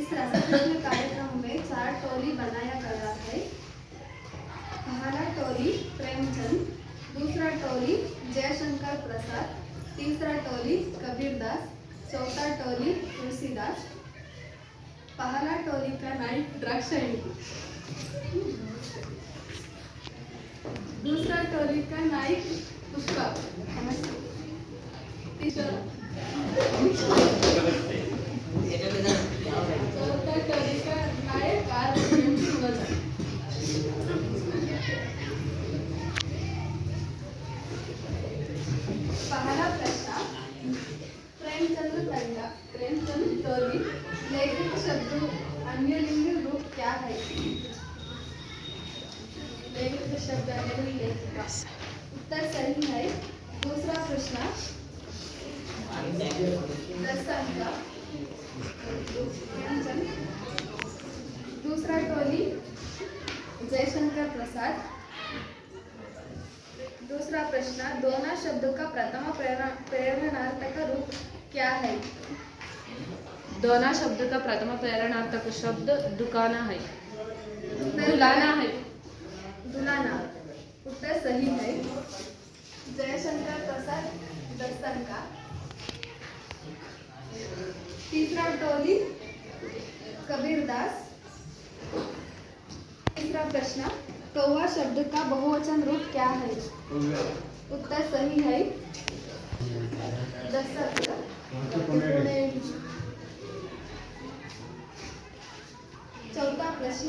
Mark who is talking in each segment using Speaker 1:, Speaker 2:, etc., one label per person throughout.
Speaker 1: इस रसप्रश्न कार्यक्रम में 4 टोली बनाया गया है। पहला टोली प्रेमचंद, दूसरा टोली जयशंकर प्रसाद, तीसरा टोली कबीरदास, चौथा टोली तुलसीदास। पहला टोली का नायक द्राक्षायणी, दूसरा टोली का नायक पुष्पा, तीसरा चौथा टोली का नायक पहला प्रश्न, प्रेमचंद तंड, प्रेमचंद टोली लेखक शब्द अन्यलिंग रूप क्या है? लेखक शब्द अन्यलिंग लेखिका। उत्तर सही है। दूसरा प्रश्न, 10 अंक प्रेमचंद, दूसरा टोली जयशंकर प्रसाद। दूसरा प्रश्न, दोना शब्द का प्रथम प्रेरणार्थक रूप क्या है?
Speaker 2: दोना शब्द का प्रथम प्रेरणार्थक शब्द दुकाना है, दुलाना है,
Speaker 1: दुलाना। उत्तर सही है। जयशंकर प्रसाद 10 अंक। तीसरा टोली कबीरदास। तीसरा प्रश्न, कौवा शब्द का बहुवचन रूप क्या है? उत्तर सही है। 10 अंक। चौथा प्रश्न,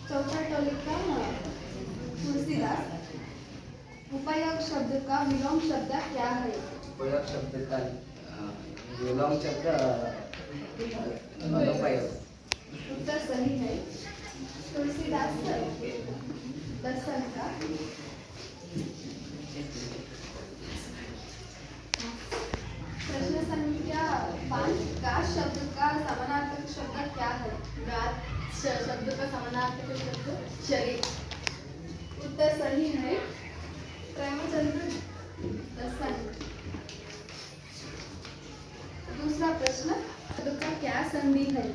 Speaker 1: चौथा टोली का तुलसीदास। उपयोग शब्द का विलोम शब्द क्या है?
Speaker 3: उपयोग शब्द का विलोम शब्द अनुपयोग।
Speaker 1: उत्तर सही है। तुलसीदास 10 अंक। प्रश्न संख्या 5, गाछ शब्द का समानार्थक शब्द क्या है? गाछ शब्द का समानार्थक शब्द शरीर। उत्तर सही है। प्रेमचंद्र 10 अंक। दूसरा प्रश्न, शब्द का क्या संधि है?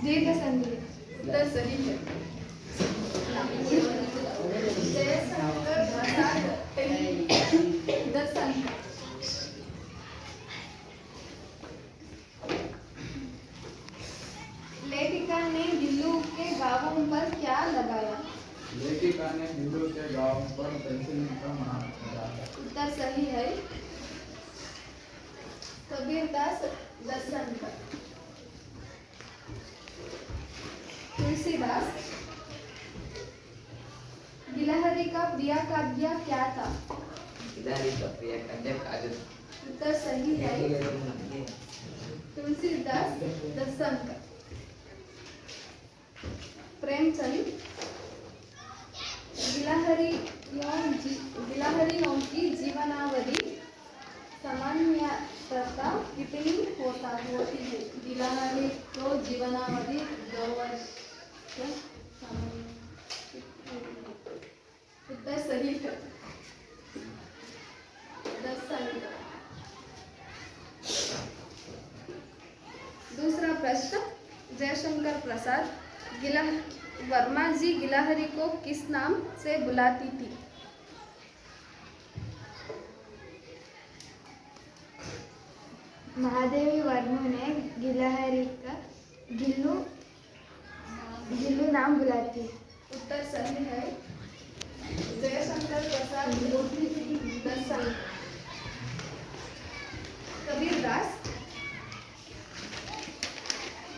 Speaker 1: दीर्घ संधि। उत्तर सही है। जयशंकर प्रसाद 10 अंक। लेखिका ने दिल्लू के गांवों पर क्या लगाया?
Speaker 4: लेखिका ने दिल्लू के गांवों पर पेंसिल का मान लगाया।
Speaker 1: उत्तर सही है। कबीरदास 10 अंक। तुलसीदास, गिलहरी का प्रिय काव्य क्या था?
Speaker 3: गिलहरी का प्रिय काव्य कागज।
Speaker 1: उत्तर सही है। तुलसीदास 10 अंक। प्रेमचंद, गिलहरियों की जीवनावधि सामान्यतः कितनी होती है? गिलहरी को जीवनावधि 2 वर्ष। उत्तर सही है। 10 अंक। दूसरा प्रश्न, जयशंकर प्रसाद, वर्मा जी गिलहरी को किस नाम से बुलाती थी?
Speaker 5: महादेवी वर्मा ने गिलहरी का गिल्लू नाम बुलाती है।
Speaker 1: उत्तर सही है। जयशंकर प्रसाद 10 अंक। कबीरदास,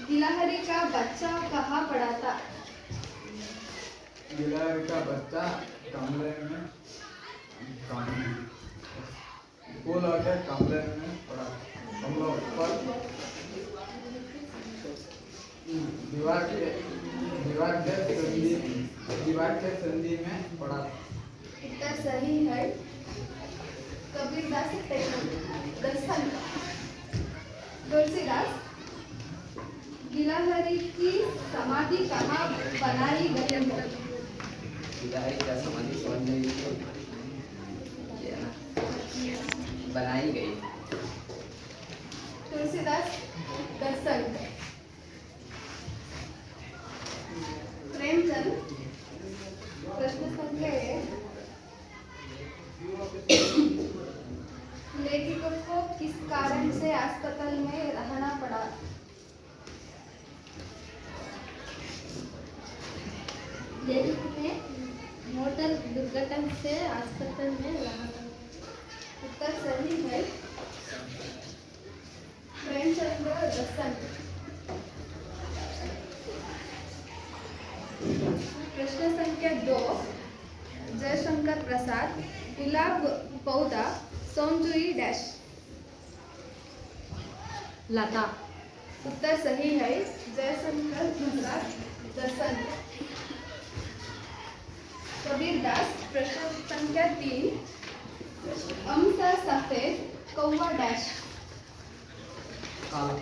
Speaker 1: गिलहरी का बच्चा कहाँ पड़ा था?
Speaker 4: गिलहरी का बच्चा कमरे में फूल होकर कमरे में पड़ा। हम लोग ऊपर दीवार के संधि में पड़ा।
Speaker 1: उत्तर सही है। कबीरदास 10 अंक। तुलसीदास, गिलहरी की समाधि कहाँ बनाई गई है?
Speaker 3: गिलहरी का समाधि समझने बनाई गई।
Speaker 1: तुलसीदास 10 अंक। प्रेमचंद प्रश्न संख्या 1, लेखक को किस कारण से अस्पताल में रहना पड़ा?
Speaker 5: लेखक ने मोटर दुर्घटना से अस्पताल में रहा था।
Speaker 1: उत्तर सही है। प्रेमचंद 10 अंक। प्रश्न संख्या 2, जयशंकर प्रसाद गुलाब पौधा सोमजुई डैश।
Speaker 2: लता।
Speaker 1: उत्तर सही है। जयशंकर प्रसाद 10 अंक। कबीरदास प्रश्न संख्या 3, अमसा सफेद कौवा डैश।
Speaker 3: काला।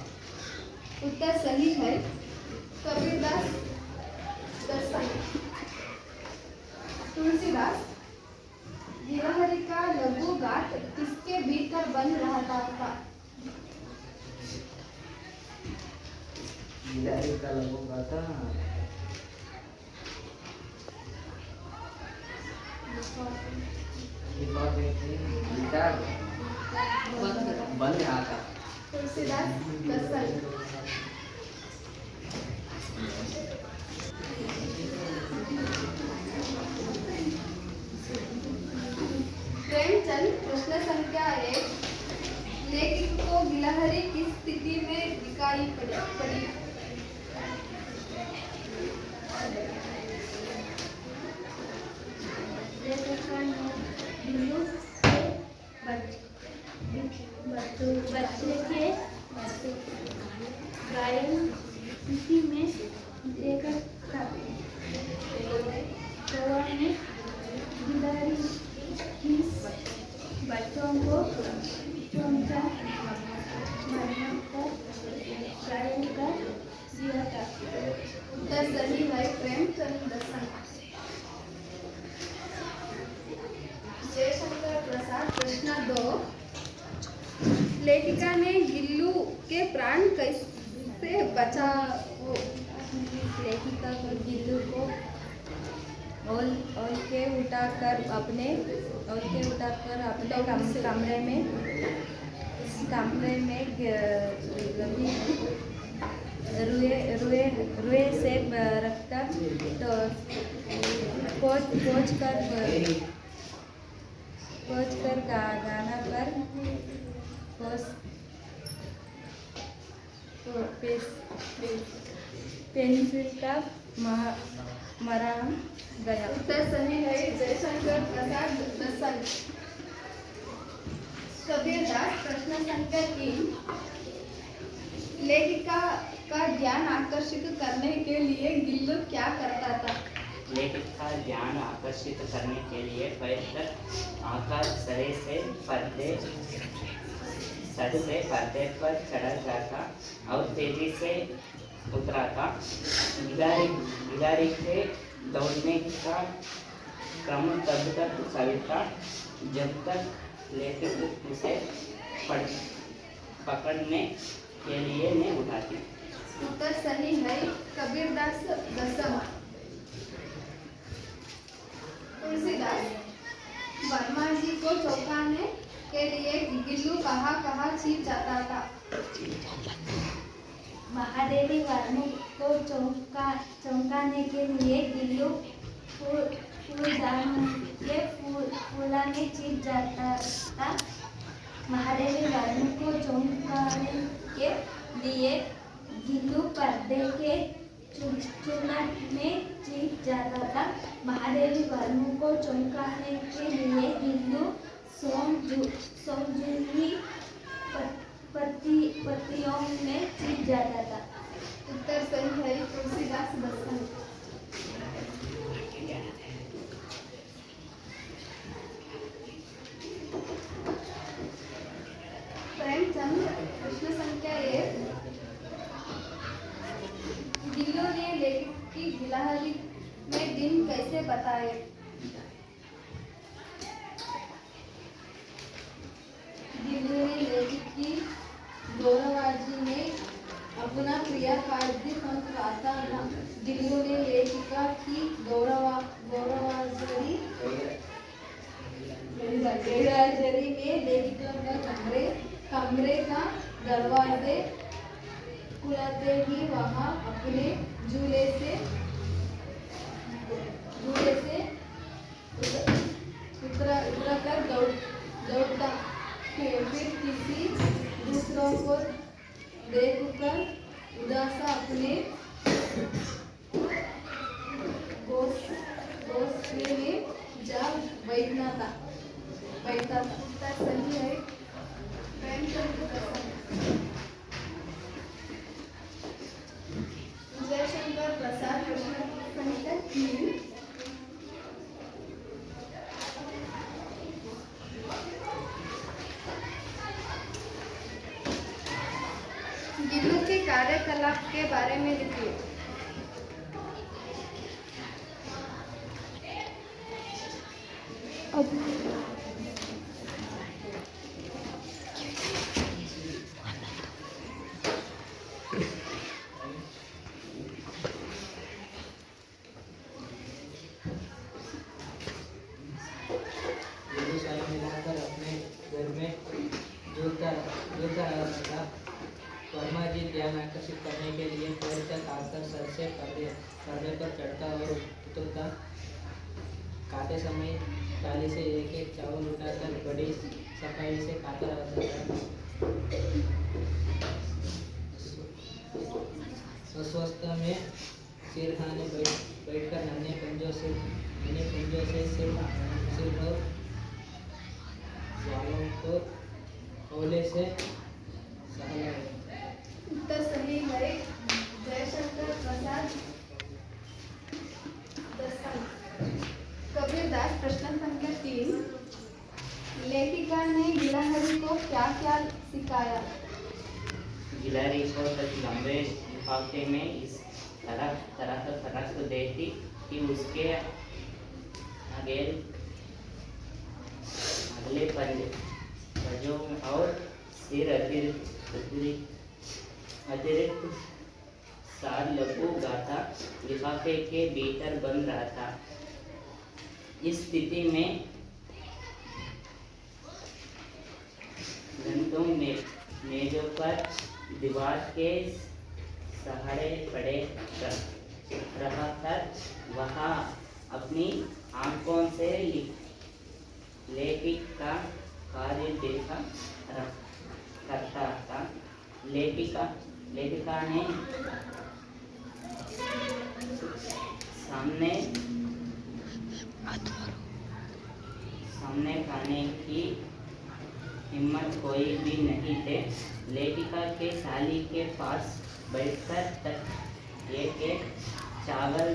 Speaker 1: उत्तर सही है। कबीरदास 10 अंक। तुलसीदास गिलहरी का लघु गाट किसके भीतर बंद रहता था?
Speaker 3: गिलहरी का लगूंगा था बंद रहा था।
Speaker 1: तुलसीदास 10 अंक। प्रेमचंद प्रश्न संख्या 1, लेखक को गिलहरी किस स्थिति में दिखाई पड़ी?
Speaker 5: लेखक ने बिल्लू के बच्चे के घायल स्थिति में देखा था। कौवा ने गिलहरी की बच्चों को चोंचा मारने पर घायल कर दिया था।
Speaker 1: उत्तर सही है। प्रेमचंद 10 अंक। जयशंकर प्रसाद प्रश्न 2, लेखिका ने गिल्लू के प्राण कैसे बचाओ?
Speaker 5: लेखिका को गिल्लू को ओल के उठाकर अपने कमरे में रुए से रखकर पोंछ कर गाना पर पेंसिल का मरहम गया।
Speaker 1: उत्तर सही है। जयशंकर प्रसाद 10 अंक। कबीरदास प्रश्न संख्या 3, लेखिका का ध्यान आकर्षित करने के लिए गिल्लू क्या करता था?
Speaker 6: लेखक का ध्यान आकर्षित करने के लिए पैर तक आकर सर से पर्दे पर चढ़ा जाता और तेजी से उतराता। गिलहरी के दौड़ने का क्रम तब तक चलता जब तक लेखक उसे पकड़ने के लिए नहीं उठाती।
Speaker 1: उत्तर सही है। कबीरदास 10 अंक। तुलसीदास वर्मा जी को चौंकाने के लिए गिल्लू कहाँ छिप जाता था?
Speaker 5: महादेवी वर्मा को चौंकाने के लिए गिल्लू फूला में छिप जाता था। महादेवी वर्मा को चौंकाने के लिए गिल्लू पर्दे के चूल्हा में छिप जाता था। महादेवी वर्मा को चौंकाने के लिए गिल्लू सोमजुई पत्तियों में छिप जाता था।
Speaker 1: उत्तर सही है। तुलसीदास 10 अंक। प्रेमचंद प्रश्न संख्या 1, गिल्लू ने लेखक की गिलहरी में दिन कैसे बताए? आता था। गिल्लू ने लेखिका की गौरवांजलि में लेखिका का कमरे का दरवाजे खुलते ही वहाँ अपने झूले से उतरकर दौड़ता। फिर किसी दूसरों को देखकर उदास अपने घोंसले में जा बैठता था। सही है। प्रेमचंद प्रसाद। जयशंकर प्रसाद प्रश्न संख्या 3। गिल्लू के कार्यकलाप के बारे में लिखिए।
Speaker 3: गिल्लू साल मिलाकर अपने घर में झूलता रहा था। वर्मा जी ध्यान आकर्षित करने के लिए पैर तक आकर सर से पर्दे पर चढ़ता और उतरता। खाते समय थाली से एक एक चावल उठाकर बड़ी सफाई से खाता रहता था। अस्वस्थता में सिर खाने बैठकर नन्हे पंजों से सिर और बालों को हौले से सहलाया।
Speaker 1: उत्तर सही है। जयशंकर प्रसाद। कबीरदास प्रश्न संख्या 3। लेखिका ने गिलहरी को क्या क्या सिखाया?
Speaker 6: गिलहरी को तक लंबे लिफाफे में इस तरह फरक देती कि उसके अगले पंजों और सिर अतिरिक्त सार लघु गाथा लिफाफे के भीतर बंद रहा था। इस स्थिति में घंटों में मेजों पर दीवार के सहारे पड़े रहा कर वहाँ अपनी आंखों से लेखिक का कार्य देखा करता था। लेखिका ने सामने खाने की हिम्मत कोई भी नहीं थे। लेखिका के थाली के पास बैठकर तक एक चावल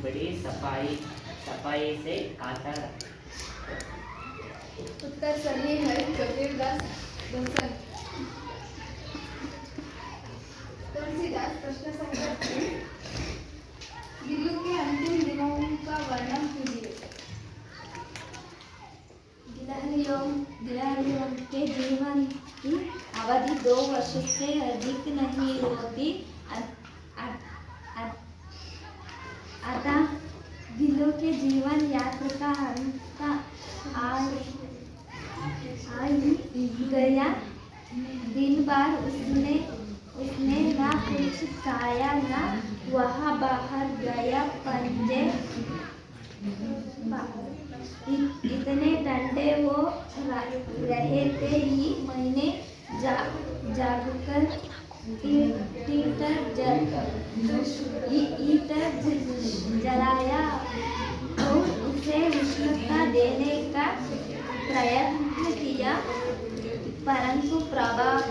Speaker 6: बड़ी सफाई से खाता।
Speaker 1: उत्तर सही है। कबीरदास दर्शन। तुलसीदास प्रश्न संख्या 3। गिल्लू के अंतिम दिनों का वर्णन कीजिए।
Speaker 5: गिलहरियों के जीवन की अवधि 2 वर्ष से अधिक नहीं होती। अतः गिल्लू के जीवन यात्रा का अंत आ गया। दिन भर उसने न कुछ खाया न वहाँ बाहर गया। पंजे इतने ठंडे वो रहे थे ही मैंने जागकर हीटर जलाया और उसे उष्णता देने का प्रयत्न किया, परंतु प्रभात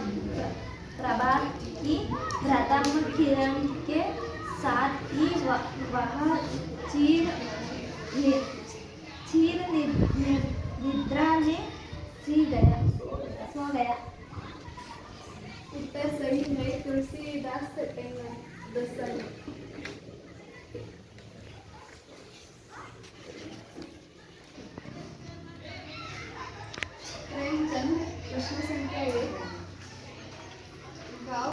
Speaker 5: की प्रथम किरण के साथ ही वह चीर निद्रा में सो गया।
Speaker 1: उत्तर सही है। तुलसीदास दर्शन। प्रेमचंद प्रश्न संख्या 1।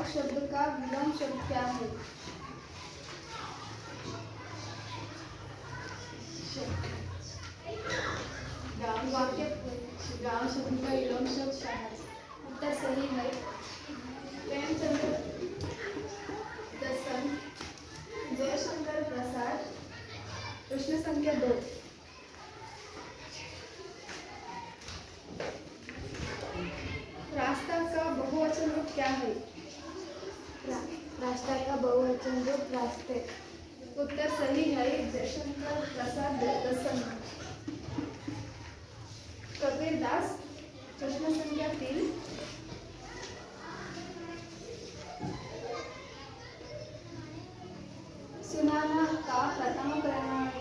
Speaker 1: शब्द का विलोम शब्द क्या है? वाक्य गांव शब्द का विलोम शब्द शहर। उत्तर सही है। प्रेमचंद्र दसन, जयशंकर प्रसाद। प्रश्न संख्या 2। रास्ता का बहुवचन रूप क्या है?
Speaker 5: रास्ता का बहुवचन रूप रास्ते।
Speaker 1: उत्तर सही है। जयशंकर प्रसाद दसन। कबीर दास। प्रश्न संख्या 3। सुनाना का प्रथम क्रमांक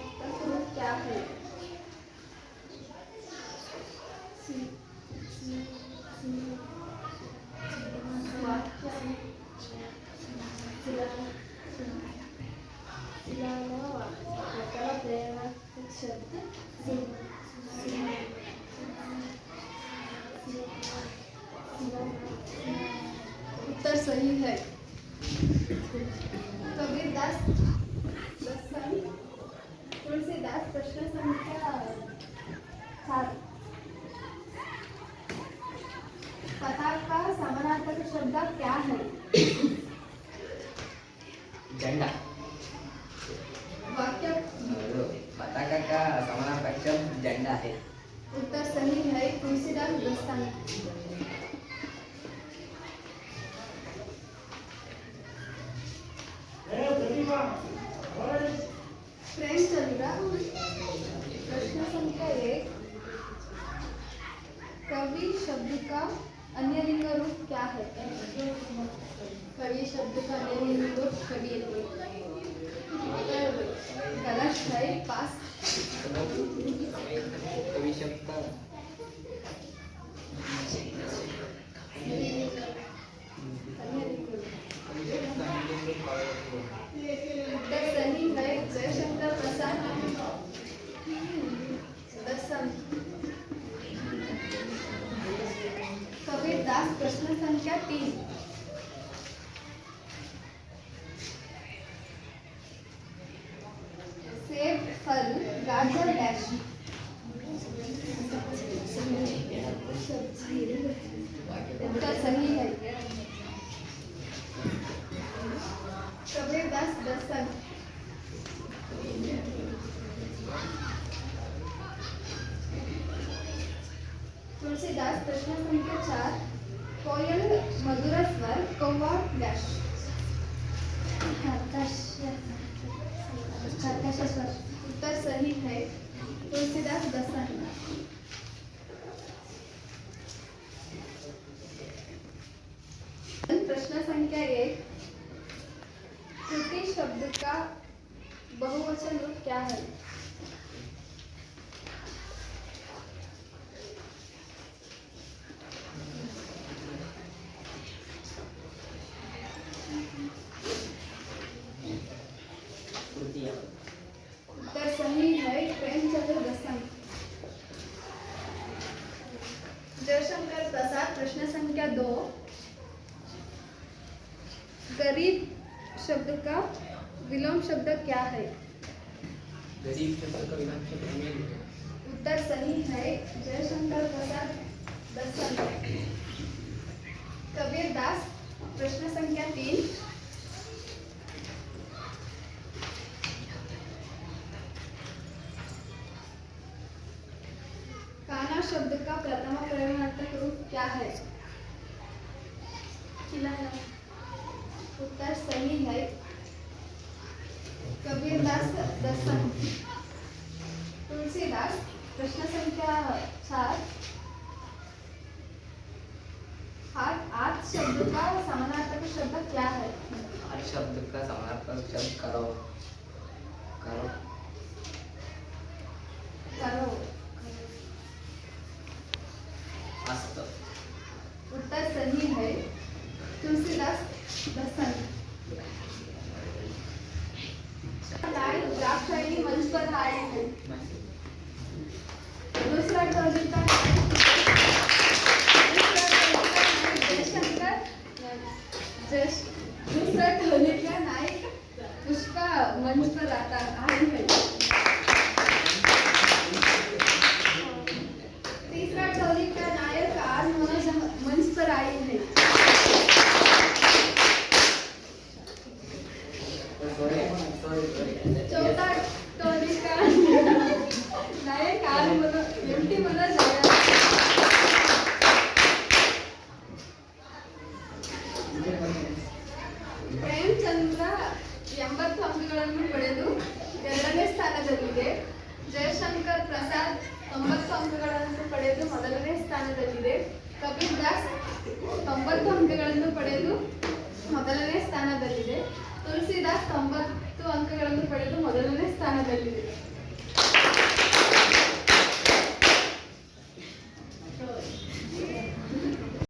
Speaker 1: रूप क्या है? उत्तर सही है। कबीर दास दसन। तुलसीदास। प्रश्न संख्या 4। कथा का समानार्थक शब्द क्या है?
Speaker 3: झंडा।
Speaker 1: वाक्य
Speaker 3: पताका का समानार्थक शब्द झंडा है।
Speaker 1: उत्तर सही है। तुलसीदास दसन। प्रेमचंद्र। प्रश्न संख्या 1। कवि शब्द का अन्य लिंग रूप क्या है? कवि शब्द का अन्य लिंग रूप कवि। गलत है। पास।
Speaker 3: कवि शब्द का
Speaker 1: उत्तर सही है। जयशंकर प्रसाद दसन। कबीर दास। प्रश्न संख्या 3। सेब फल गाजर डैश। उत्तर सही है। कबीर दास दसन। तुलसीदास। प्रश्न संख्या 4। कोयल मधुर स्वर कौवा डैश। उत्तर सही है। तुलसीदास दसन। प्रश्न संख्या 1। कृति शब्द का बहुवचन रूप क्या है? उत्तर सही है। प्रेमचंद्र दसन। जयशंकर प्रसाद। प्रश्न संख्या 2। गरीब शब्द का विलोम शब्द क्या है?
Speaker 3: गरीब शब्द का विलोम शब्द अमीर है।
Speaker 1: उत्तर सही है। जयशंकर प्रसाद दसन। कबीर दास। प्रश्न संख्या 3। काना शब्द का प्रथम क्रमांक रूप क्या है? खिलाना। उत्तर सही है। कबीर दास दसन। तुलसीदास। प्रश्न संख्या 4। हाथ शब्द का समानार्थक शब्द क्या है?
Speaker 3: आज शब्द का समानार्थक शब्द करो। करो।
Speaker 1: करो।
Speaker 3: अस्त।
Speaker 1: उत्तर सही है। तुलसीदास दसन। द्राक्षायणी मंच पर आए हैं। दूसरा कविता जयशंकर दूसरा टोली का नायक पुष्पा मंच पर आई है। तीसरा टोली का नायक आर मनोज मंच पर आई है। चौथा टोली का नायक आर एमटी मनोज आया। ಪ್ರೇಮಚಂದ್ರ 80 ಅಂಕಗಳನ್ನು ಪಡೆದು ಎರಡನೇ ಸ್ಥಾನದಲ್ಲಿದೆ. ಜಯಶಂಕರ್ ಪ್ರಸಾದ್ 90 ಅಂಕಗಳನ್ನು ಪಡೆದು ಮೊದಲನೇ ಸ್ಥಾನದಲ್ಲಿದೆ. ಕಬೀರ್ ದಾಸ್ 90 ಅಂಕಗಳನ್ನು ಪಡೆದು ಮೊದಲನೇ ಸ್ಥಾನದಲ್ಲಿದೆ. ತುಳಸಿದಾಸ್ 90 ಅಂಕಗಳನ್ನು ಪಡೆದು ಮೊದಲನೇ ಸ್ಥಾನದಲ್ಲಿದೆ.